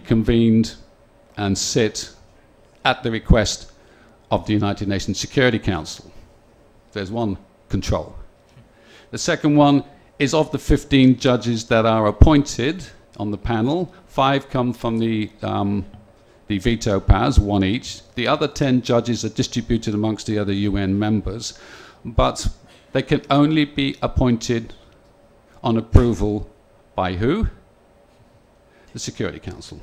convened and sit at the request of the United Nations Security Council. There's one control. The second one is of the 15 judges that are appointed on the panel, 5 come from the veto powers, 1 each. The other 10 judges are distributed amongst the other UN members, but they can only be appointed on approval by who? The Security Council.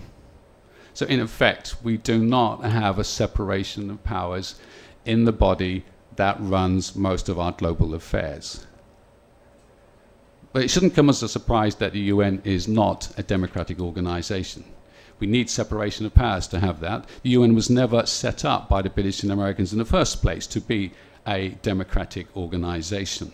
So in effect, we do not have a separation of powers in the body that runs most of our global affairs. But it shouldn't come as a surprise that the UN is not a democratic organization. We need separation of powers to have that. The UN was never set up by the British and Americans in the first place to be a democratic organization.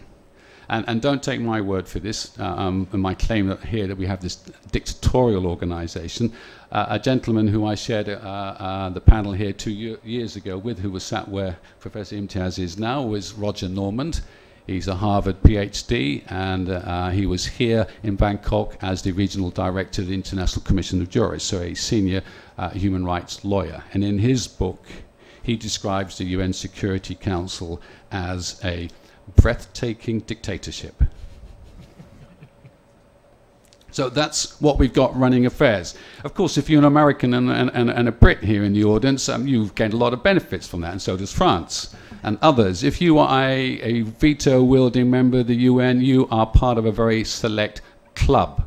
And don't take my word for this, and my claim that here that we have this dictatorial organization. A gentleman who I shared the panel here 2 years ago with, who was sat where Professor Imtiaz is now, was Roger Normand. He's a Harvard PhD, and he was here in Bangkok as the regional director of the International Commission of Jurists, so a senior human rights lawyer. And in his book, he describes the UN Security Council as a breathtaking dictatorship. So that's what we've got running affairs. Of course, if you're an American and a Brit here in the audience, you've gained a lot of benefits from that, and so does France and others. If you are a veto-wielding member of the UN, you are part of a very select club.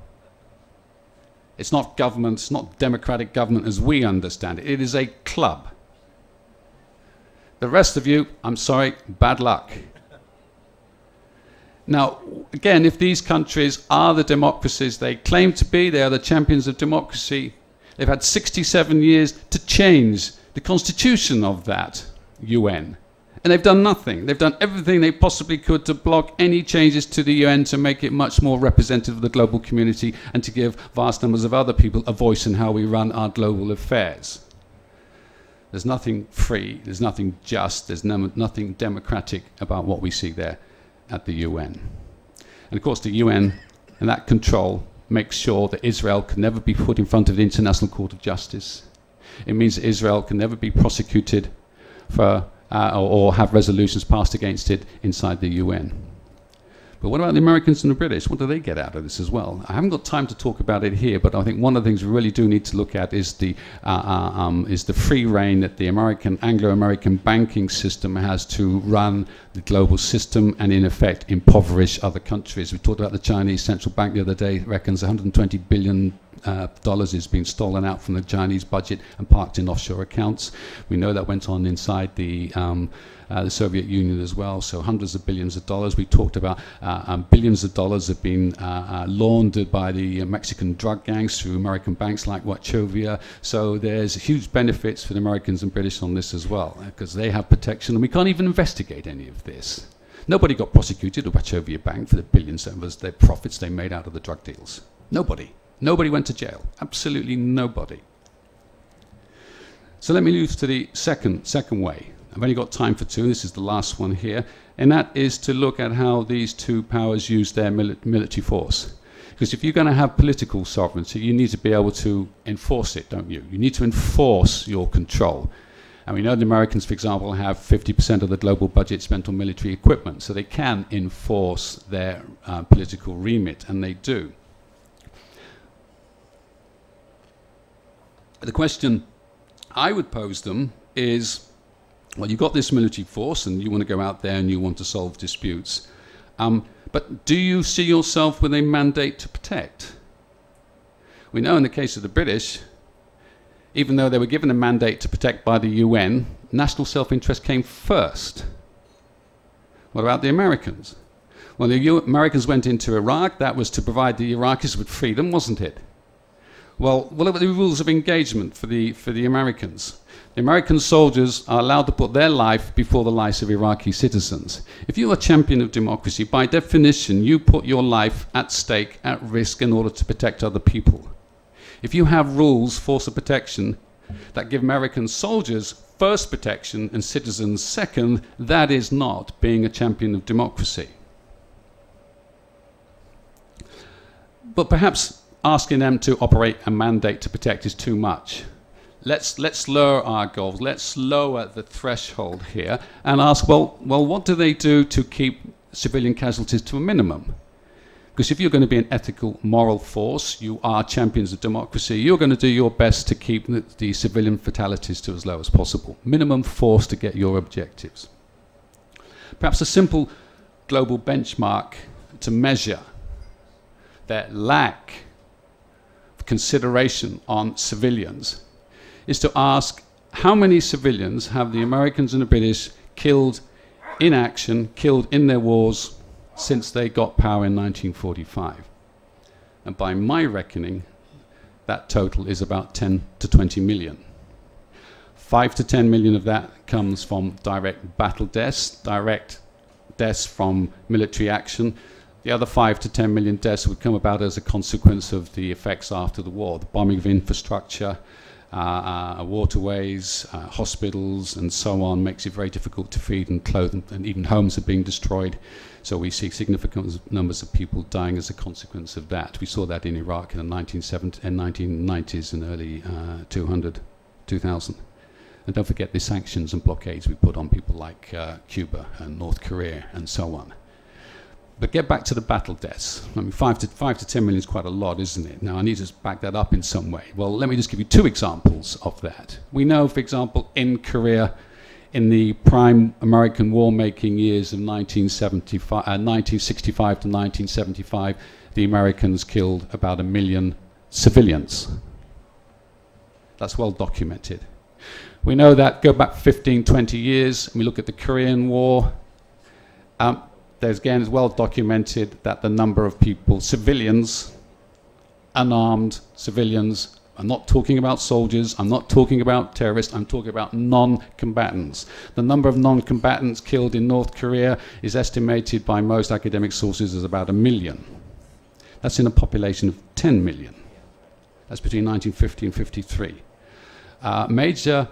It's not government, it's not democratic government as we understand it. It is a club. The rest of you, I'm sorry, bad luck. Now, again, if these countries are the democracies they claim to be, they are the champions of democracy, they've had 67 years to change the constitution of that UN. And they've done nothing. They've done everything they possibly could to block any changes to the UN to make it much more representative of the global community and to give vast numbers of other people a voice in how we run our global affairs. There's nothing free, there's nothing just, there's nothing democratic about what we see there at the UN. And of course the UN and that control makes sure that Israel can never be put in front of the International Court of Justice. It means that Israel can never be prosecuted for or have resolutions passed against it inside the UN. But what about the Americans and the British? What do they get out of this as well? I haven't got time to talk about it here, but I think one of the things we really do need to look at is the free reign that the Anglo-American banking system has to run the global system and in effect impoverish other countries. We talked about the Chinese central bank the other day. It reckons $120 billion is being stolen out from the Chinese budget and parked in offshore accounts. We know that went on inside the Soviet Union as well, so hundreds of billions of dollars. We talked about billions of dollars have been laundered by the Mexican drug gangs through American banks like Wachovia. So there's huge benefits for the Americans and British on this as well, because they have protection and we can't even investigate any of this. Nobody got prosecuted at Wachovia Bank for the billions that was their profits they made out of the drug deals. Nobody. Nobody went to jail. Absolutely nobody. So let me move to the second way. I've only got time for 2, this is the last one here, and that is to look at how these two powers use their military force. Because if you're going to have political sovereignty, you need to be able to enforce it, don't you? You need to enforce your control. And we know the Americans, for example, have 50% of the global budget spent on military equipment, so they can enforce their political remit, and they do. The question I would pose them is, well, you've got this military force and you want to go out there and you want to solve disputes. But do you see yourself with a mandate to protect? We know in the case of the British, even though they were given a mandate to protect by the UN, national self-interest came first. What about the Americans? When the Americans went into Iraq, that was to provide the Iraqis with freedom, wasn't it? Well, what about the rules of engagement for the Americans? The American soldiers are allowed to put their life before the lives of Iraqi citizens. If you're a champion of democracy, by definition, you put your life at stake, at risk, in order to protect other people. If you have rules, force of protection, that give American soldiers first protection and citizens second, that is not being a champion of democracy. But perhaps asking them to operate a mandate to protect is too much. Let's lower our goals. Let's lower the threshold here and ask, well, what do they do to keep civilian casualties to a minimum? Because if you're going to be an ethical, moral force, you are champions of democracy, you're going to do your best to keep the civilian fatalities to as low as possible. Minimum force to get your objectives. Perhaps a simple global benchmark to measure their lack of consideration on civilians is to ask how many civilians have the Americans and the British killed in action, killed in their wars since they got power in 1945. And by my reckoning, that total is about 10 to 20 million. 5 to 10 million of that comes from direct battle deaths, direct deaths from military action. The other 5 to 10 million deaths would come about as a consequence of the effects after the war, the bombing of infrastructure, waterways, hospitals, and so on, makes it very difficult to feed and clothe, and even homes are being destroyed. So we see significant numbers of people dying as a consequence of that. We saw that in Iraq in the 1990s and early 2000. And don't forget the sanctions and blockades we put on people like Cuba and North Korea and so on. But get back to the battle deaths. I mean, 5 to 10 million is quite a lot, isn't it? Now, I need to back that up in some way. Well, let me just give you 2 examples of that. We know, for example, in Korea, in the prime American war-making years of 1965 to 1975, the Americans killed about 1 million civilians. That's well documented. We know that, go back 15, 20 years, and we look at the Korean War, there's again, it's well documented that the number of people, civilians, unarmed civilians, I'm not talking about soldiers, I'm not talking about terrorists, I'm talking about non-combatants. The number of non-combatants killed in North Korea is estimated by most academic sources as about 1 million. That's in a population of 10 million. That's between 1950 and 53. Major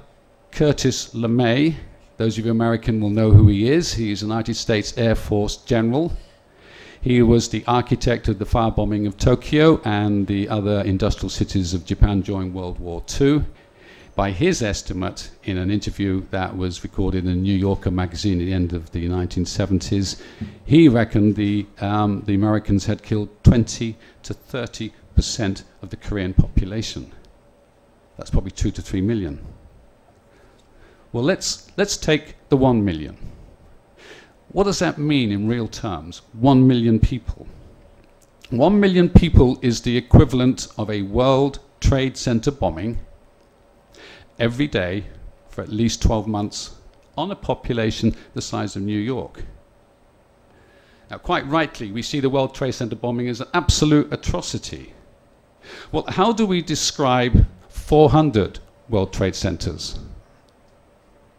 Curtis LeMay, those of you American will know who he is. He is a United States Air Force general. He was the architect of the firebombing of Tokyo and the other industrial cities of Japan during World War II. By his estimate, in an interview that was recorded in a New Yorker magazine at the end of the 1970s, he reckoned the Americans had killed 20 to 30% of the Korean population. That's probably 2 to 3 million. Well, let's take the 1 million. What does that mean in real terms? 1 million people. 1 million people is the equivalent of a World Trade Center bombing every day for at least 12 months on a population the size of New York. Now, quite rightly, we see the World Trade Center bombing as an absolute atrocity. Well, how do we describe 400 World Trade Centers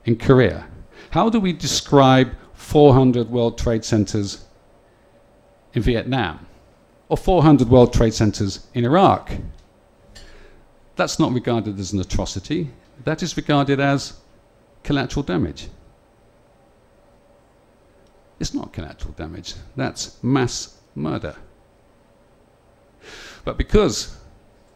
in Korea? How do we describe 400 World Trade Centers in Vietnam? Or 400 World Trade Centers in Iraq? That's not regarded as an atrocity. That is regarded as collateral damage. It's not collateral damage. That's mass murder. But because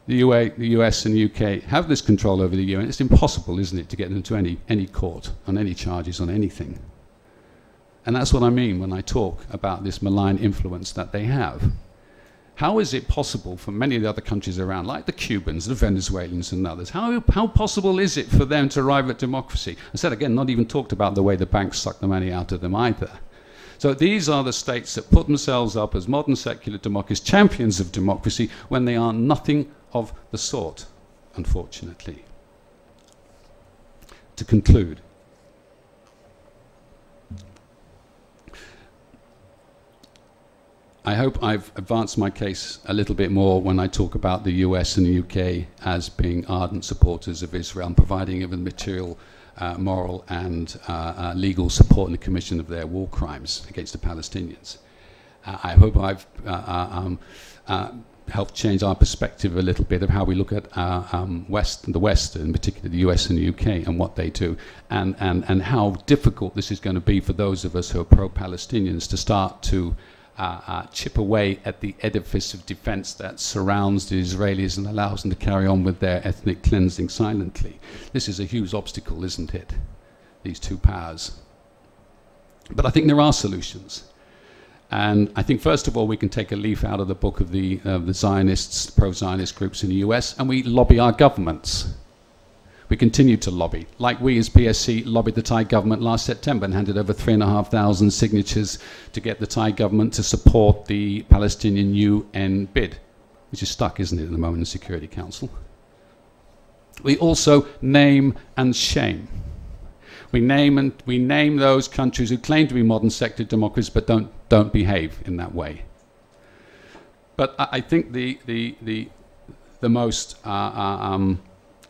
the US and the UK have this control over the UN, it's impossible, isn't it, to get them to any court on any charges on anything. And that's what I mean when I talk about this malign influence that they have. How is it possible for many of the other countries around, like the Cubans, the Venezuelans and others, how possible is it for them to arrive at democracy? I said again, not even talked about the way the banks suck the money out of them either. So these are the states that put themselves up as modern secular democracies, champions of democracy, when they are nothing of the sort, unfortunately. To conclude, I hope I've advanced my case a little bit more when I talk about the US and the UK as being ardent supporters of Israel and providing it with material, moral and legal support in the commission of their war crimes against the Palestinians. I hope I've helped change our perspective a little bit of how we look at the West, in particular the US and the UK, and what they do, and how difficult this is going to be for those of us who are pro-Palestinians to start to chip away at the edifice of defense that surrounds the Israelis and allows them to carry on with their ethnic cleansing silently. This is a huge obstacle, isn't it? These two powers. But I think there are solutions. And I think, first of all, we can take a leaf out of the book of the Zionists, pro-Zionist groups in the US, and we lobby our governments. We continue to lobby, like we as PSC lobbied the Thai government last September and handed over 3,500 signatures to get the Thai government to support the Palestinian UN bid, which is stuck, isn't it, at the moment in the Security Council. We also name and shame. We name those countries who claim to be modern secular democracies but don't behave in that way. But I think the most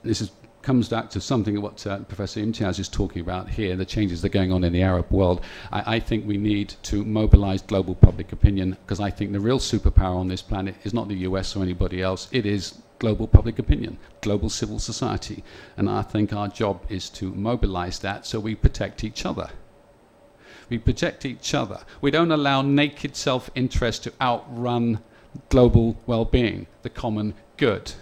this comes back to something of what Professor Imtiaz is talking about here, the changes that are going on in the Arab world. I think we need to mobilize global public opinion, because I think the real superpower on this planet is not the US or anybody else. It is global public opinion, global civil society. And I think our job is to mobilize that so we protect each other. We protect each other. We don't allow naked self-interest to outrun global well-being, the common good.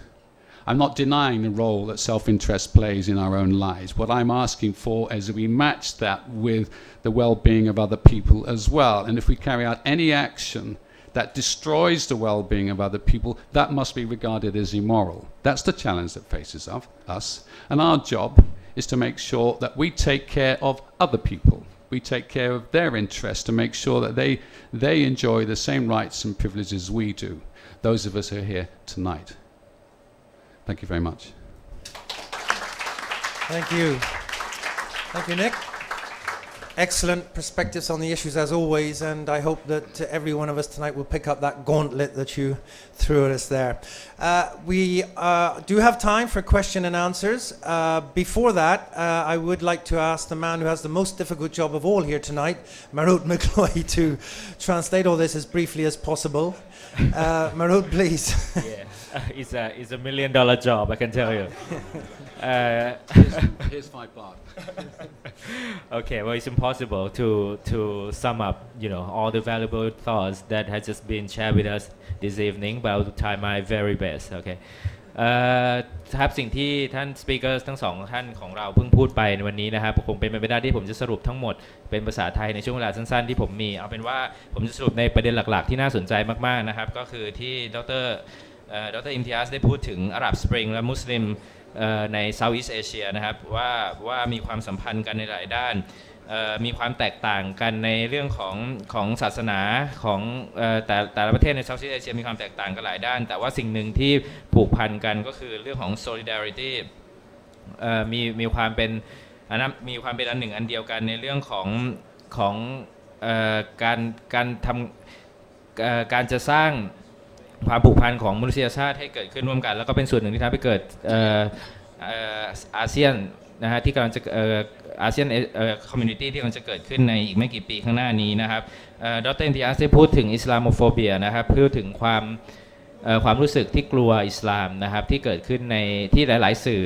I'm not denying the role that self-interest plays in our own lives. What I'm asking for is that we match that with the well-being of other people as well. And if we carry out any action that destroys the well-being of other people, that must be regarded as immoral. That's the challenge that faces us. And our job is to make sure that we take care of other people. We take care of their interests to make sure that they enjoy the same rights and privileges we do, those of us who are here tonight. Thank you very much. Thank you. Thank you, Nick. Excellent perspectives on the issues as always, and I hope that every one of us tonight will pick up that gauntlet that you threw at us there. We do have time for question and answers. Before that, I would like to ask the man who has the most difficult job of all here tonight, Marut McCloy, to translate all this as briefly as possible. Marut, please. Yeah. It's a $1 million job, I can tell you. Here's $5. Okay, well, it's impossible to sum up, all the valuable thoughts that has just been shared with us this evening, but I'll try my very best. Okay. ครับสิ่งที่ท่านสปีกเกอร์ทั้งสองท่านของเราเพิ่งพูดไปในวันนี้นะครับคงเป็นไปไม่ได้ที่ผมจะสรุปทั้งหมดเป็นภาษาไทยในช่วงเวลาสั้นๆที่ผมมีเอาเป็นว่าผมจะสรุปในประเด็นหลักๆที่น่าสนใจมากๆนะครับก็คือที่ดร.อิมติอาซได้พูดถึงอาหรับสปริงและมุสลิมในเซาท์อีสต์เอเชียนะครับว่ามีความสัมพันธ์กันในหลายด้านมีความแตกต่างกันในเรื่องของศาสนาของแต่ละประเทศในเซาท์อีสต์เอเชียมีความแตกต่างกันหลายด้านแต่ว่าสิ่งหนึ่งที่ผูกพันกันก็คือเรื่องของ solidarity มีความเป็นอันหนึ่งอันเดียวกันในเรื่องของการจะสร้างความผูกพันของมนุษยชาติให้เกิดขึ้นร่วมกันแล้วก็เป็นส่วนหนึ่งที่ทำให้เกิดอาเซียนนะฮะที่กำลังจะอาเซียนคอมมูนิตี้ที่กำลังจะเกิดขึ้นในอีกไม่กี่ปีข้างหน้านี้นะครับดร.อิมติอาซได้พูดถึงอิสลามโฟเบียนะครับพูดถึงความรู้สึกที่กลัวอิสลามนะครับที่เกิดขึ้นในที่หลายๆสื่อ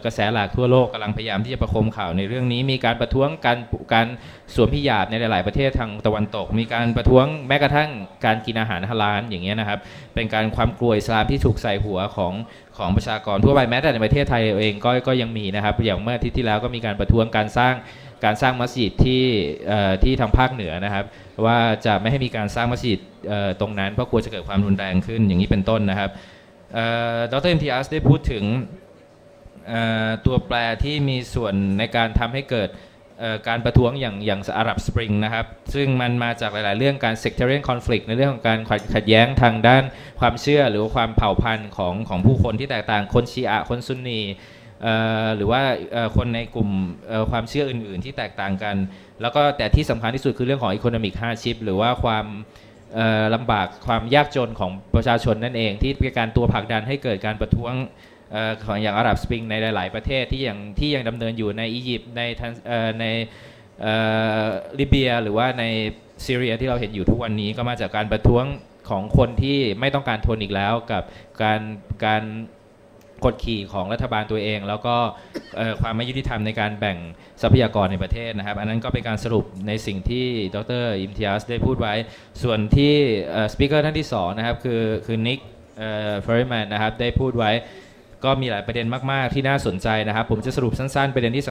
กระแสหลักทั่วโลกกำลังพยายามที่จะประโคมข่าวในเรื่องนี้มีการประท้วงการสวมฮิญาบในหลายๆประเทศทางตะวันตกมีการประท้วงแม้กระทั่งการกินอาหารฮาลาลอย่างเงี้ยนะครับเป็นการความกลัวอิสลามที่ถูกใส่หัวของประชากรทั่วไปแม้แต่ในประเทศไทยเองก็ยังมีนะครับอย่างเมื่ออาทิตย์ที่แล้วก็มีการประท้วงการสร้างมัสยิดที่ทางภาคเหนือนะครับว่าจะไม่ให้มีการสร้างมัสยิดตรงนั้นเพราะกลัวจะเกิดความรุนแรงขึ้นอย่างนี้เป็นต้นนะครับดร.อิมติอาซได้พูดถึงตัวแปรที่มีส่วนในการทำให้เกิดการประท้วงอย่างอาหรับสปริงนะครับซึ่งมันมาจากหลายๆเรื่องการ sectarian conflict ในเรื่องของการขัดแย้งทางด้านความเชื่อหรือความเผ่าพันธุ์ของผู้คนที่แตกต่างคนชีอะห์คนซุนนีหรือว่าคนในกลุ่มความเชื่ออื่นๆที่แตกต่างกันแล้วก็แต่ที่สำคัญที่สุดคือเรื่องของ economic hardship หรือว่าความลำบากความยากจนของประชาชนนั่นเองที่เป็นการตัวผลักดันให้เกิดการประท้วงของอย่างอาหรับสปริงในหลายๆประเทศที่ยังดำเนินอยู่ในอียิปต์ในลิเบียหรือว่าในซีเรียที่เราเห็นอยู่ทุกวันนี้ก็มาจากการประท้วงของคนที่ไม่ต้องการทนอีกแล้วกับการ กฎขี่ของรัฐบาลตัวเองแล้วก็ความไม่ยุติธรรมในการแบ่งทรัพยากรในประเทศนะครับอันนั้นก็เป็นการสรุปในสิ่งที่ดร.อิมติยัสได้พูดไว้ส่วนที่สปีกเกอร์ท่านที่2นะครับคือนิกเฟอร์แมนนะครับได้พูดไว้ก็มีหลายประเด็นมากๆที่น่าสนใจนะครับผมจะสรุปสั้นๆประเด็นที่